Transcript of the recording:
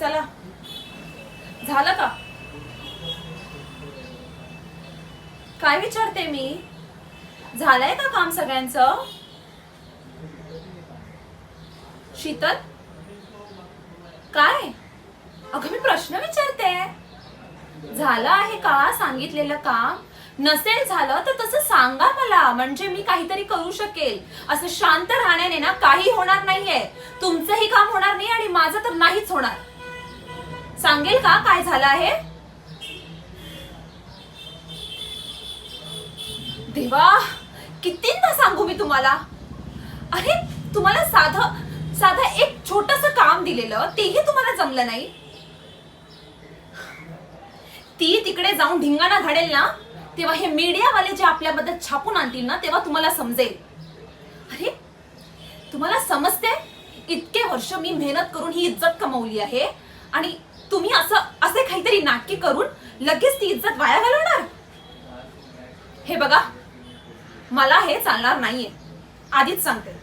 चला, झालं का? काय विचारते मी? झालंय का काम सगळ्यांचं? शीतल, काय? अगं मी प्रश्न विचारते. झालं आहे का सांगितलेलं काम? नसेल झालं तर तसं सांगा मला, म्हणजे मी काहीतरी करू शकेल. असं शांत राहण्याने ना काही होणार नाहीये. तुमचंही काम होणार नाही आणि माझं तर नाहीच होणार. सांगेल का काय झालं आहे? देवा, कितींदा सांगू मी तुम्हाला? अरे तुम्हाला साधं साधं एक छोटस काम दिलेलं, तेही तुम्हाला जमलं नाही. ती तिकडे जाऊन धिंगाणा घडेल ना, तेव्हा हे मीडियावाले जे आपल्याबद्दल छापून आणतील ना, तेव्हा तुम्हाला समजेल. अरे तुम्हाला समजते? इतके वर्ष मी मेहनत करून ही इज्जत कमवली आहे आणि तुम्ही असे काहीतरी नाटके करून लगेच ती इज्जत वाया घालवणार? हे बघा, मला हे चालणार नाहीये, आधीच सांगते.